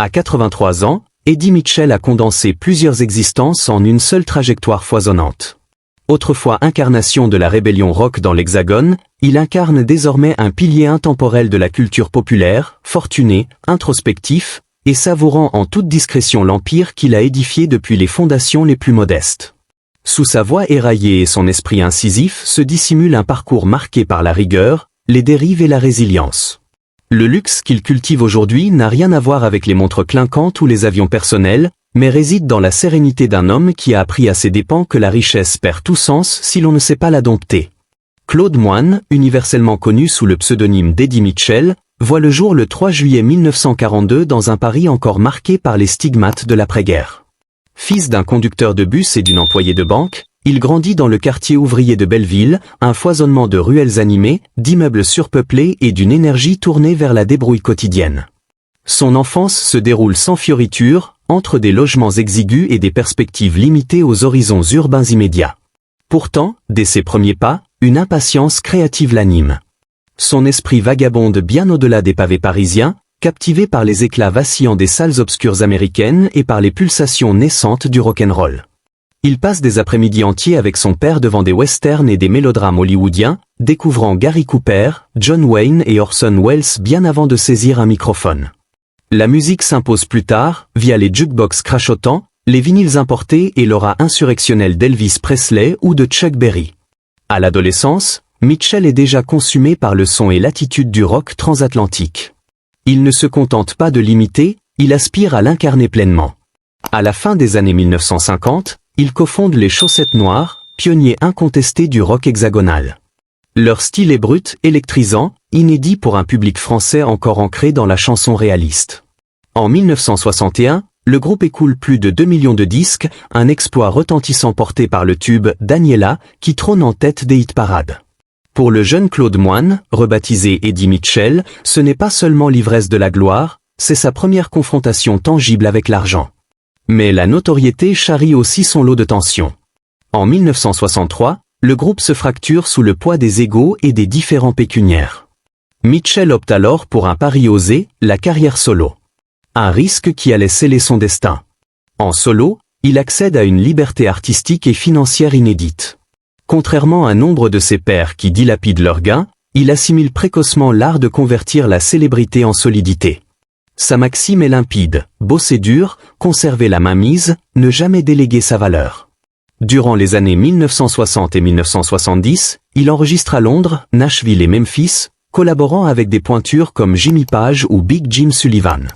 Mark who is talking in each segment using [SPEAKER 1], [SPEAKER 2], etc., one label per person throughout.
[SPEAKER 1] À 83 ans, Eddie Mitchell a condensé plusieurs existences en une seule trajectoire foisonnante. Autrefois incarnation de la rébellion rock dans l'Hexagone, il incarne désormais un pilier intemporel de la culture populaire, fortuné, introspectif, et savourant en toute discrétion l'empire qu'il a édifié depuis les fondations les plus modestes. Sous sa voix éraillée et son esprit incisif se dissimule un parcours marqué par la rigueur, les dérives et la résilience. Le luxe qu'il cultive aujourd'hui n'a rien à voir avec les montres clinquantes ou les avions personnels, mais réside dans la sérénité d'un homme qui a appris à ses dépens que la richesse perd tout sens si l'on ne sait pas la dompter. Claude Moine, universellement connu sous le pseudonyme d'Eddie Mitchell, voit le jour le 3 juillet 1942 dans un Paris encore marqué par les stigmates de l'après-guerre. Fils d'un conducteur de bus et d'une employée de banque, il grandit dans le quartier ouvrier de Belleville, un foisonnement de ruelles animées, d'immeubles surpeuplés et d'une énergie tournée vers la débrouille quotidienne. Son enfance se déroule sans fioriture, entre des logements exigus et des perspectives limitées aux horizons urbains immédiats. Pourtant, dès ses premiers pas, une impatience créative l'anime. Son esprit vagabonde bien au-delà des pavés parisiens, captivé par les éclats vacillants des salles obscures américaines et par les pulsations naissantes du rock'n'roll. Il passe des après-midi entiers avec son père devant des westerns et des mélodrames hollywoodiens, découvrant Gary Cooper, John Wayne et Orson Welles bien avant de saisir un microphone. La musique s'impose plus tard, via les jukebox crachotants, les vinyles importés et l'aura insurrectionnelle d'Elvis Presley ou de Chuck Berry. À l'adolescence, Mitchell est déjà consumé par le son et l'attitude du rock transatlantique. Il ne se contente pas de l'imiter, il aspire à l'incarner pleinement. À la fin des années 1950, il cofonde les Chaussettes Noires, pionniers incontestés du rock hexagonal. Leur style est brut, électrisant, inédit pour un public français encore ancré dans la chanson réaliste. En 1961, le groupe écoule plus de 2 millions de disques, un exploit retentissant porté par le tube « Daniela » qui trône en tête des hit-parades. Pour le jeune Claude Moine, rebaptisé Eddie Mitchell, ce n'est pas seulement l'ivresse de la gloire, c'est sa première confrontation tangible avec l'argent. Mais la notoriété charrie aussi son lot de tensions. En 1963, le groupe se fracture sous le poids des égos et des différends pécuniaires. Mitchell opte alors pour un pari osé, la carrière solo. Un risque qui allait sceller son destin. En solo, il accède à une liberté artistique et financière inédite. Contrairement à nombre de ses pairs qui dilapident leurs gains, il assimile précocement l'art de convertir la célébrité en solidité. Sa maxime est limpide, bosser dur, conserver la mainmise, ne jamais déléguer sa valeur. Durant les années 1960 et 1970, il enregistre à Londres, Nashville et Memphis, collaborant avec des pointures comme Jimmy Page ou Big Jim Sullivan.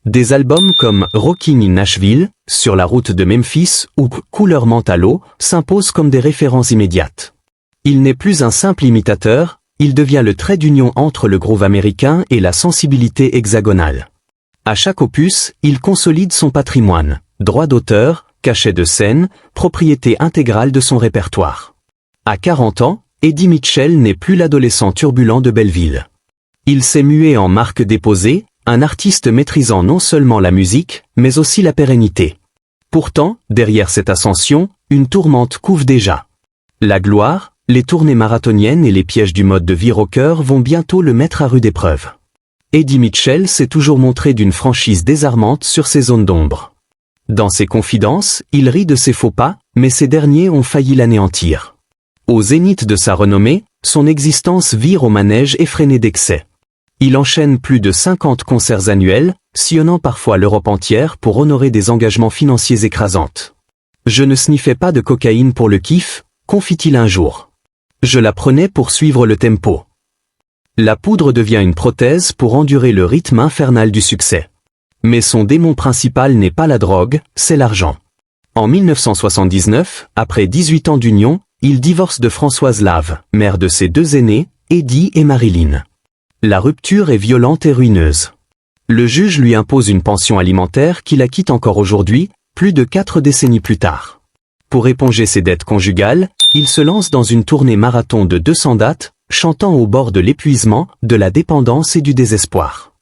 [SPEAKER 1] Des albums comme Rockin' in Nashville, Sur la route de Memphis ou Couleur Mentalo s'imposent comme des références immédiates. Il n'est plus un simple imitateur, il devient le trait d'union entre le groove américain et la sensibilité hexagonale. À chaque opus, il consolide son patrimoine, droit d'auteur, cachet de scène, propriété intégrale de son répertoire. À 40 ans, Eddie Mitchell n'est plus l'adolescent turbulent de Belleville. Il s'est mué en marque déposée, un artiste maîtrisant non seulement la musique, mais aussi la pérennité. Pourtant, derrière cette ascension, une tourmente couve déjà. La gloire, les tournées marathoniennes et les pièges du mode de vie rocker vont bientôt le mettre à rude épreuve. Eddie Mitchell s'est toujours montré d'une franchise désarmante sur ses zones d'ombre. Dans ses confidences, il rit de ses faux pas, mais ces derniers ont failli l'anéantir. Au zénith de sa renommée, son existence vire au manège effréné d'excès. Il enchaîne plus de 50 concerts annuels, sillonnant parfois l'Europe entière pour honorer des engagements financiers écrasantes. « Je ne sniffais pas de cocaïne pour le kiff », confie-t-il un jour. « Je la prenais pour suivre le tempo. » La poudre devient une prothèse pour endurer le rythme infernal du succès. Mais son démon principal n'est pas la drogue, c'est l'argent. En 1979, après 18 ans d'union, il divorce de Françoise Lave, mère de ses deux aînés, Eddie et Marilyn. La rupture est violente et ruineuse. Le juge lui impose une pension alimentaire qui la quitte encore aujourd'hui, plus de 4 décennies plus tard. Pour éponger ses dettes conjugales, il se lance dans une tournée marathon de 200 dates, chantant au bord de l'épuisement, de la dépendance et du désespoir.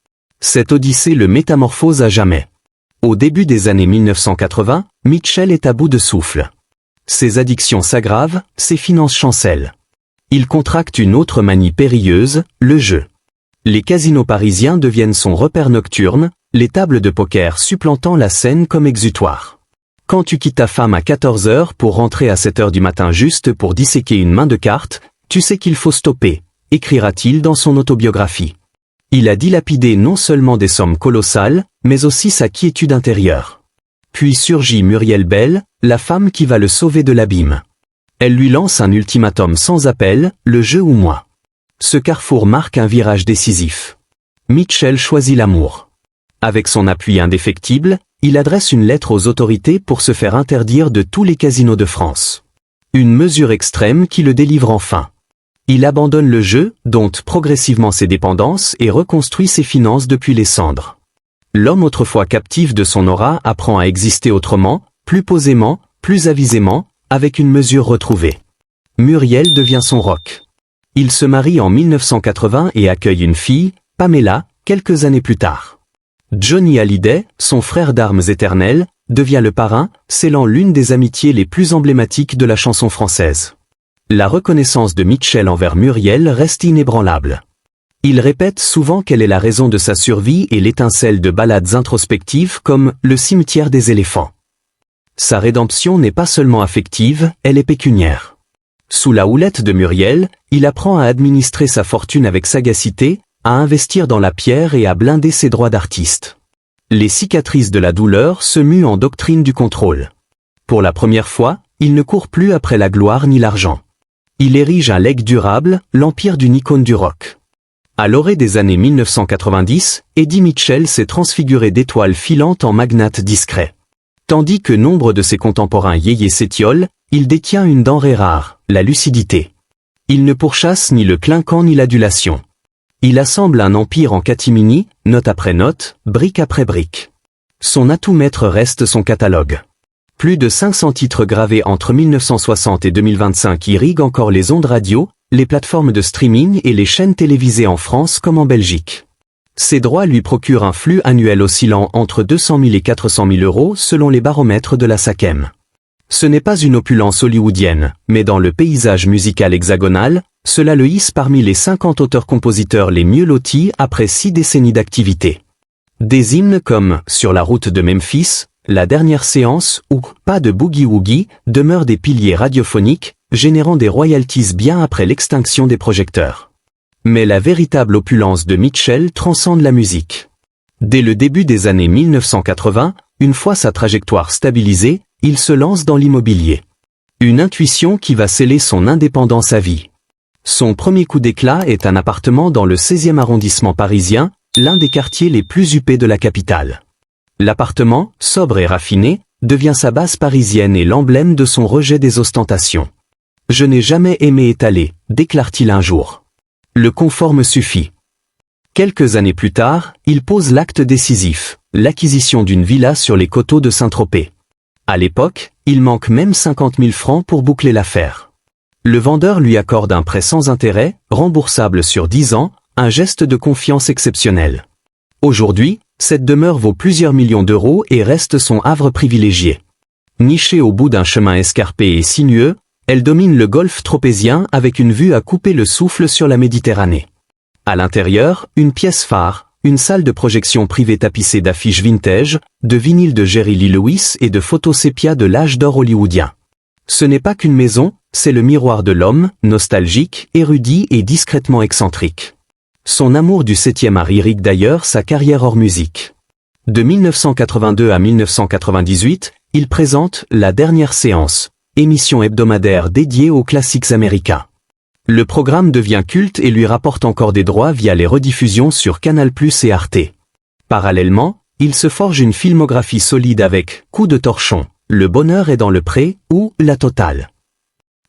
[SPEAKER 1] Cette odyssée le métamorphose à jamais. Au début des années 1980, Mitchell est à bout de souffle. Ses addictions s'aggravent, ses finances chancellent. Il contracte une autre manie périlleuse, le jeu. Les casinos parisiens deviennent son repère nocturne, les tables de poker supplantant la scène comme exutoire. Quand tu quittes ta femme à 14 heures pour rentrer à 7 heures du matin juste pour disséquer une main de cartes, tu sais qu'il faut stopper, écrira-t-il dans son autobiographie. Il a dilapidé non seulement des sommes colossales, mais aussi sa quiétude intérieure. Puis surgit Muriel Bell, la femme qui va le sauver de l'abîme. Elle lui lance un ultimatum sans appel, le jeu ou moi. Ce carrefour marque un virage décisif. Mitchell choisit l'amour. Avec son appui indéfectible, il adresse une lettre aux autorités pour se faire interdire de tous les casinos de France. Une mesure extrême qui le délivre enfin. Il abandonne le jeu, dompte progressivement ses dépendances et reconstruit ses finances depuis les cendres. L'homme autrefois captif de son aura apprend à exister autrement, plus posément, plus avisément, avec une mesure retrouvée. Muriel devient son roc. Il se marie en 1980 et accueille une fille, Pamela, quelques années plus tard. Johnny Hallyday, son frère d'armes éternel, devient le parrain, scellant l'une des amitiés les plus emblématiques de la chanson française. La reconnaissance de Mitchell envers Muriel reste inébranlable. Il répète souvent qu'elle est la raison de sa survie et l'étincelle de ballades introspectives comme « Le cimetière des éléphants ». Sa rédemption n'est pas seulement affective, elle est pécuniaire. Sous la houlette de Muriel, il apprend à administrer sa fortune avec sagacité, à investir dans la pierre et à blinder ses droits d'artiste. Les cicatrices de la douleur se muent en doctrine du contrôle. Pour la première fois, il ne court plus après la gloire ni l'argent. Il érige un legs durable, l'empire d'une icône du rock. À l'orée des années 1990, Eddie Mitchell s'est transfiguré d'étoiles filantes en magnate discret. Tandis que nombre de ses contemporains yéyés s'étiolent, il détient une denrée rare, la lucidité. Il ne pourchasse ni le clinquant ni l'adulation. Il assemble un empire en catimini, note après note, brique après brique. Son atout maître reste son catalogue. Plus de 500 titres gravés entre 1960 et 2025 irriguent encore les ondes radio, les plateformes de streaming et les chaînes télévisées en France comme en Belgique. Ces droits lui procurent un flux annuel oscillant entre 200 000 et 400 000 euros selon les baromètres de la SACEM. Ce n'est pas une opulence hollywoodienne, mais dans le paysage musical hexagonal, cela le hisse parmi les 50 auteurs-compositeurs les mieux lotis après 6 décennies d'activité. Des hymnes comme « Sur la route de Memphis », La dernière séance ou « Pas de boogie-woogie » demeurent des piliers radiophoniques, générant des royalties bien après l'extinction des projecteurs. Mais la véritable opulence de Mitchell transcende la musique. Dès le début des années 1980, une fois sa trajectoire stabilisée, il se lance dans l'immobilier. Une intuition qui va sceller son indépendance à vie. Son premier coup d'éclat est un appartement dans le 16e arrondissement parisien, l'un des quartiers les plus huppés de la capitale. L'appartement, sobre et raffiné, devient sa base parisienne et l'emblème de son rejet des ostentations. « Je n'ai jamais aimé étaler », déclare-t-il un jour. Le confort me suffit. Quelques années plus tard, il pose l'acte décisif, l'acquisition d'une villa sur les coteaux de Saint-Tropez. À l'époque, il manque même 50 000 francs pour boucler l'affaire. Le vendeur lui accorde un prêt sans intérêt, remboursable sur 10 ans, un geste de confiance exceptionnel. Aujourd'hui, cette demeure vaut plusieurs millions d'euros et reste son havre privilégié. Nichée au bout d'un chemin escarpé et sinueux, elle domine le golfe tropézien avec une vue à couper le souffle sur la Méditerranée. À l'intérieur, une pièce phare, une salle de projection privée tapissée d'affiches vintage, de vinyles de Jerry Lee Lewis et de photos sépia de l'âge d'or hollywoodien. Ce n'est pas qu'une maison, c'est le miroir de l'homme, nostalgique, érudit et discrètement excentrique. Son amour du 7e art irrigue d'ailleurs sa carrière hors musique. De 1982 à 1998, il présente La Dernière Séance, émission hebdomadaire dédiée aux classiques américains. Le programme devient culte et lui rapporte encore des droits via les rediffusions sur Canal+ et Arte. Parallèlement, il se forge une filmographie solide avec Coup de torchon, Le bonheur est dans le pré ou La Totale.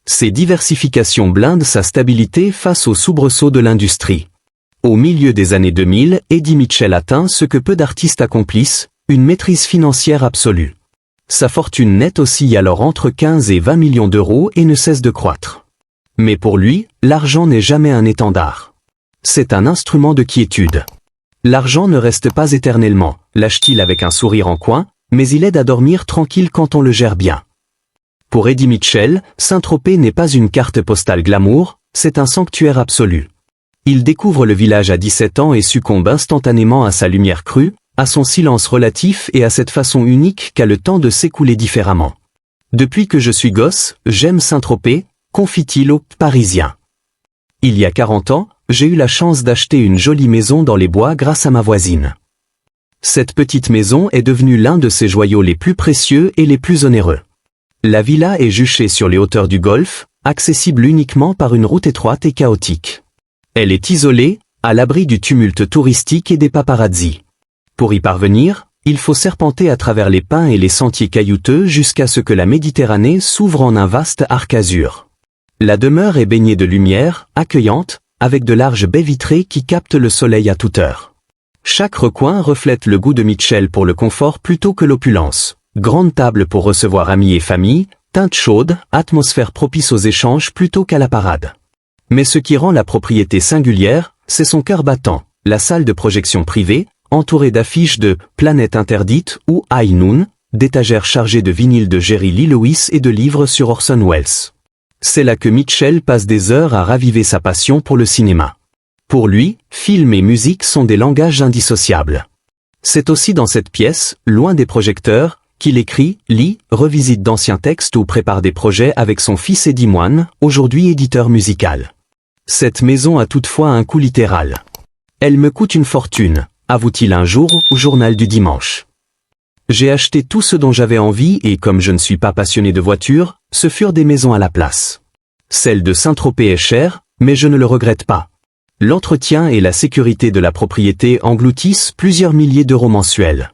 [SPEAKER 1] Ces diversifications blindent sa stabilité face aux soubresauts de l'industrie. Au milieu des années 2000, Eddie Mitchell atteint ce que peu d'artistes accomplissent, une maîtrise financière absolue. Sa fortune nette oscille alors entre 15 et 20 millions d'euros et ne cesse de croître. Mais pour lui, l'argent n'est jamais un étendard. C'est un instrument de quiétude. L'argent ne reste pas éternellement, lâche-t-il avec un sourire en coin, mais il aide à dormir tranquille quand on le gère bien. Pour Eddie Mitchell, Saint-Tropez n'est pas une carte postale glamour, c'est un sanctuaire absolu. Il découvre le village à 17 ans et succombe instantanément à sa lumière crue, à son silence relatif et à cette façon unique qu'a le temps de s'écouler différemment. Depuis que je suis gosse, j'aime Saint-Tropez, confie-t-il aux Parisiens. Il y a 40 ans, j'ai eu la chance d'acheter une jolie maison dans les bois grâce à ma voisine. Cette petite maison est devenue l'un de ses joyaux les plus précieux et les plus onéreux. La villa est juchée sur les hauteurs du golfe, accessible uniquement par une route étroite et chaotique. Elle est isolée, à l'abri du tumulte touristique et des paparazzis. Pour y parvenir, il faut serpenter à travers les pins et les sentiers caillouteux jusqu'à ce que la Méditerranée s'ouvre en un vaste arc-azur. La demeure est baignée de lumière, accueillante, avec de larges baies vitrées qui captent le soleil à toute heure. Chaque recoin reflète le goût de Mitchell pour le confort plutôt que l'opulence. Grande table pour recevoir amis et famille, teinte chaude, atmosphère propice aux échanges plutôt qu'à la parade. Mais ce qui rend la propriété singulière, c'est son cœur battant, la salle de projection privée, entourée d'affiches de « Planète interdite » ou « High Noon », d'étagères chargées de vinyles de Jerry Lee Lewis et de livres sur Orson Welles. C'est là que Mitchell passe des heures à raviver sa passion pour le cinéma. Pour lui, film et musique sont des langages indissociables. C'est aussi dans cette pièce, loin des projecteurs, qu'il écrit, lit, revisite d'anciens textes ou prépare des projets avec son fils Eddie Moine, aujourd'hui éditeur musical. Cette maison a toutefois un coût littéral. Elle me coûte une fortune, avoue-t-il un jour au Journal du Dimanche. J'ai acheté tout ce dont j'avais envie et comme je ne suis pas passionné de voitures, ce furent des maisons à la place. Celle de Saint-Tropez est chère, mais je ne le regrette pas. L'entretien et la sécurité de la propriété engloutissent plusieurs milliers d'euros mensuels.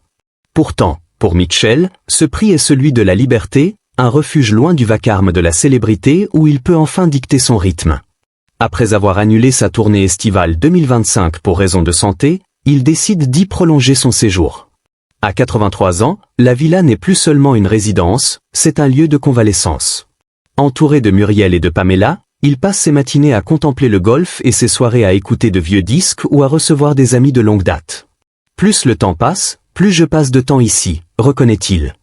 [SPEAKER 1] Pourtant, pour Mitchell, ce prix est celui de la liberté, un refuge loin du vacarme de la célébrité où il peut enfin dicter son rythme. Après avoir annulé sa tournée estivale 2025 pour raison de santé, il décide d'y prolonger son séjour. À 83 ans, la villa n'est plus seulement une résidence, c'est un lieu de convalescence. Entouré de Muriel et de Pamela, il passe ses matinées à contempler le golf et ses soirées à écouter de vieux disques ou à recevoir des amis de longue date. Plus le temps passe, plus je passe de temps ici, reconnaît-il.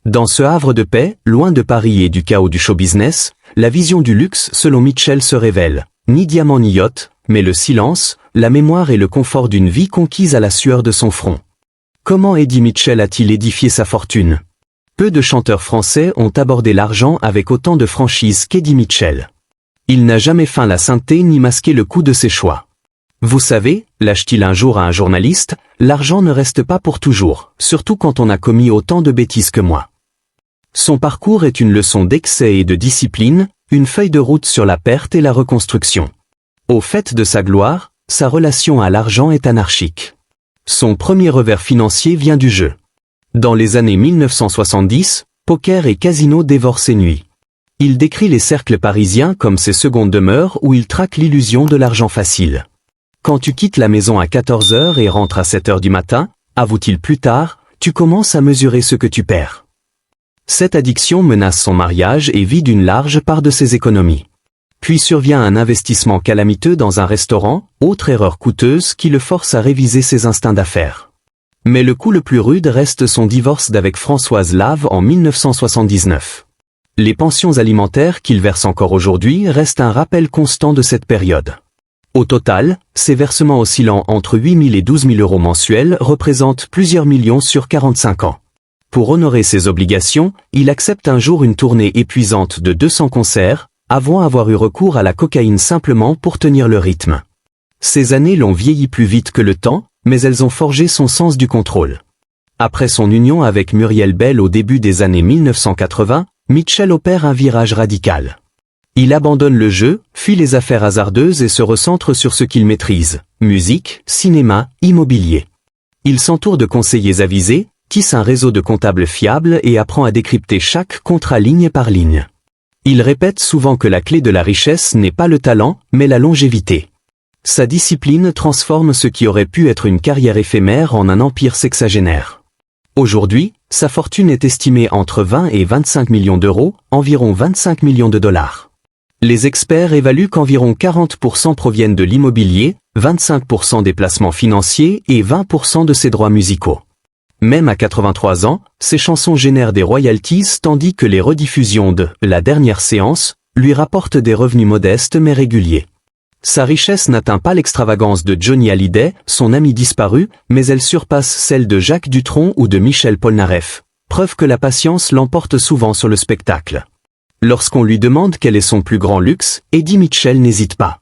[SPEAKER 1] Dans ce havre de paix, loin de Paris et du chaos du show-business, la vision du luxe selon Mitchell se révèle. Ni diamant ni yacht, mais le silence, la mémoire et le confort d'une vie conquise à la sueur de son front. Comment Eddie Mitchell a-t-il édifié sa fortune? Peu de chanteurs français ont abordé l'argent avec autant de franchise qu'Eddie Mitchell. Il n'a jamais feint la sainteté ni masqué le coût de ses choix. Vous savez, lâche-t-il un jour à un journaliste, l'argent ne reste pas pour toujours, surtout quand on a commis autant de bêtises que moi. Son parcours est une leçon d'excès et de discipline, une feuille de route sur la perte et la reconstruction. Au fait de sa gloire, sa relation à l'argent est anarchique. Son premier revers financier vient du jeu. Dans les années 1970, poker et casino dévorent ses nuits. Il décrit les cercles parisiens comme ses secondes demeures où il traque l'illusion de l'argent facile. Quand tu quittes la maison à 14 h et rentres à 7 h du matin, avoue-t-il plus tard, tu commences à mesurer ce que tu perds. Cette addiction menace son mariage et vide une large part de ses économies. Puis survient un investissement calamiteux dans un restaurant, autre erreur coûteuse qui le force à réviser ses instincts d'affaires. Mais le coup le plus rude reste son divorce d'avec Françoise Lave en 1979. Les pensions alimentaires qu'il verse encore aujourd'hui restent un rappel constant de cette période. Au total, ces versements oscillant entre 8 000 et 12 000 euros mensuels représentent plusieurs millions sur 45 ans. Pour honorer ses obligations, il accepte un jour une tournée épuisante de 200 concerts, avant avoir eu recours à la cocaïne simplement pour tenir le rythme. Ces années l'ont vieilli plus vite que le temps, mais elles ont forgé son sens du contrôle. Après son union avec Muriel Bell au début des années 1980, Mitchell opère un virage radical. Il abandonne le jeu, fuit les affaires hasardeuses et se recentre sur ce qu'il maîtrise, musique, cinéma, immobilier. Il s'entoure de conseillers avisés, tisse un réseau de comptables fiables et apprend à décrypter chaque contrat ligne par ligne. Il répète souvent que la clé de la richesse n'est pas le talent, mais la longévité. Sa discipline transforme ce qui aurait pu être une carrière éphémère en un empire sexagénaire. Aujourd'hui, sa fortune est estimée entre 20 et 25 millions d'euros, environ 25 millions de dollars. Les experts évaluent qu'environ 40% proviennent de l'immobilier, 25% des placements financiers et 20% de ses droits musicaux. Même à 83 ans, ses chansons génèrent des royalties tandis que les rediffusions de « La dernière séance » lui rapportent des revenus modestes mais réguliers. Sa richesse n'atteint pas l'extravagance de Johnny Hallyday, son ami disparu, mais elle surpasse celle de Jacques Dutronc ou de Michel Polnareff, preuve que la patience l'emporte souvent sur le spectacle. Lorsqu'on lui demande quel est son plus grand luxe, Eddie Mitchell n'hésite pas.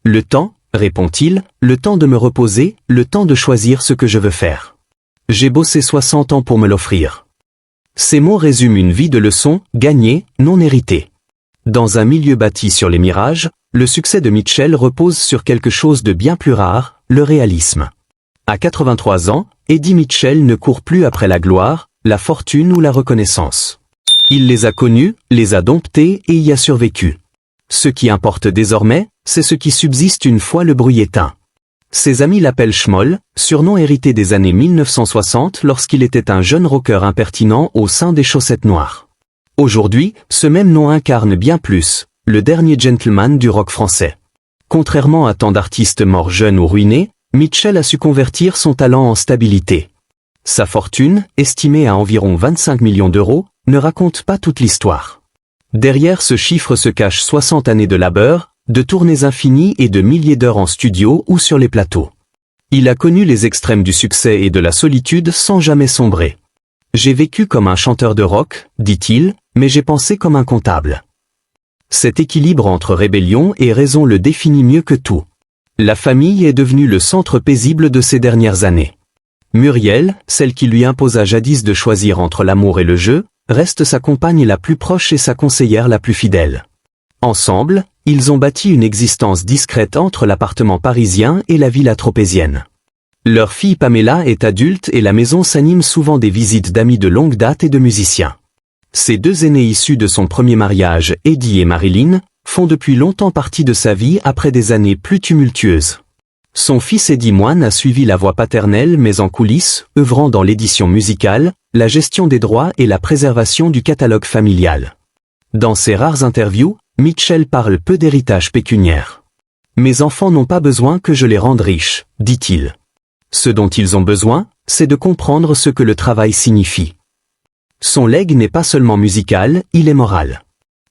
[SPEAKER 1] Le temps, répond-il, le temps de me reposer, le temps de choisir ce que je veux faire. J'ai bossé 60 ans pour me l'offrir. Ces mots résument une vie de leçons, gagnée, non héritée. Dans un milieu bâti sur les mirages, le succès de Mitchell repose sur quelque chose de bien plus rare, le réalisme. À 83 ans, Eddie Mitchell ne court plus après la gloire, la fortune ou la reconnaissance. Il les a connus, les a domptés et y a survécu. Ce qui importe désormais, c'est ce qui subsiste une fois le bruit éteint. Ses amis l'appellent Schmoll, surnom hérité des années 1960 lorsqu'il était un jeune rocker impertinent au sein des Chaussettes Noires. Aujourd'hui, ce même nom incarne bien plus, le dernier gentleman du rock français. Contrairement à tant d'artistes morts jeunes ou ruinés, Mitchell a su convertir son talent en stabilité. Sa fortune, estimée à environ 25 millions d'euros, ne raconte pas toute l'histoire. Derrière ce chiffre se cachent 60 années de labeur, de tournées infinies et de milliers d'heures en studio ou sur les plateaux. Il a connu les extrêmes du succès et de la solitude sans jamais sombrer. J'ai vécu comme un chanteur de rock, dit-il, mais j'ai pensé comme un comptable. Cet équilibre entre rébellion et raison le définit mieux que tout. La famille est devenue le centre paisible de ces dernières années. Muriel, celle qui lui imposa jadis de choisir entre l'amour et le jeu, reste sa compagne la plus proche et sa conseillère la plus fidèle. Ensemble, ils ont bâti une existence discrète entre l'appartement parisien et la villa tropézienne. Leur fille Pamela est adulte et la maison s'anime souvent des visites d'amis de longue date et de musiciens. Ces deux aînés issus de son premier mariage, Eddie et Marilyn, font depuis longtemps partie de sa vie après des années plus tumultueuses. Son fils Eddie Moine a suivi la voie paternelle mais en coulisses, œuvrant dans l'édition musicale, la gestion des droits et la préservation du catalogue familial. Dans ses rares interviews, Mitchell parle peu d'héritage pécuniaire. « Mes enfants n'ont pas besoin que je les rende riches », dit-il. Ce dont ils ont besoin, c'est de comprendre ce que le travail signifie. Son legs n'est pas seulement musical, il est moral.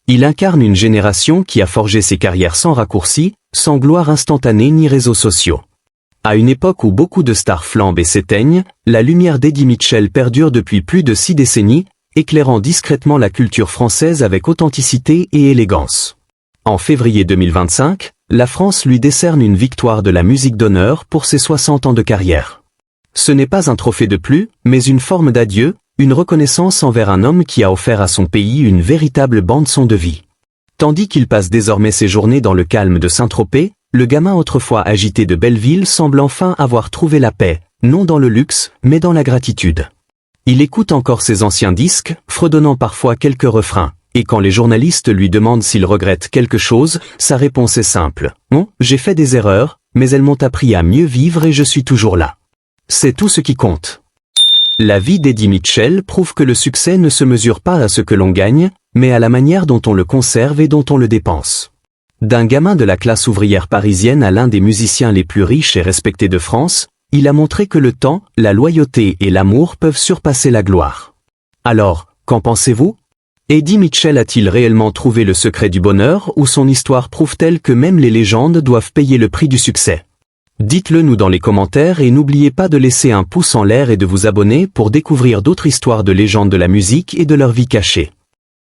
[SPEAKER 1] Il incarne une génération qui a forgé ses carrières sans raccourcis, sans gloire instantanée ni réseaux sociaux. À une époque où beaucoup de stars flambent et s'éteignent, la lumière d'Eddie Mitchell perdure depuis plus de 6 décennies, éclairant discrètement la culture française avec authenticité et élégance. En février 2025, la France lui décerne une victoire de la musique d'honneur pour ses 60 ans de carrière. Ce n'est pas un trophée de plus, mais une forme d'adieu, une reconnaissance envers un homme qui a offert à son pays une véritable bande-son de vie. Tandis qu'il passe désormais ses journées dans le calme de Saint-Tropez, le gamin autrefois agité de Belleville semble enfin avoir trouvé la paix, non dans le luxe, mais dans la gratitude. Il écoute encore ses anciens disques, fredonnant parfois quelques refrains, et quand les journalistes lui demandent s'il regrette quelque chose, sa réponse est simple. « Non, j'ai fait des erreurs, mais elles m'ont appris à mieux vivre et je suis toujours là. » C'est tout ce qui compte. La vie d'Eddie Mitchell prouve que le succès ne se mesure pas à ce que l'on gagne, mais à la manière dont on le conserve et dont on le dépense. D'un gamin de la classe ouvrière parisienne à l'un des musiciens les plus riches et respectés de France, il a montré que le temps, la loyauté et l'amour peuvent surpasser la gloire. Alors, qu'en pensez-vous ? Eddie Mitchell a-t-il réellement trouvé le secret du bonheur ou son histoire prouve-t-elle que même les légendes doivent payer le prix du succès ? Dites-le nous dans les commentaires et n'oubliez pas de laisser un pouce en l'air et de vous abonner pour découvrir d'autres histoires de légendes de la musique et de leur vie cachée.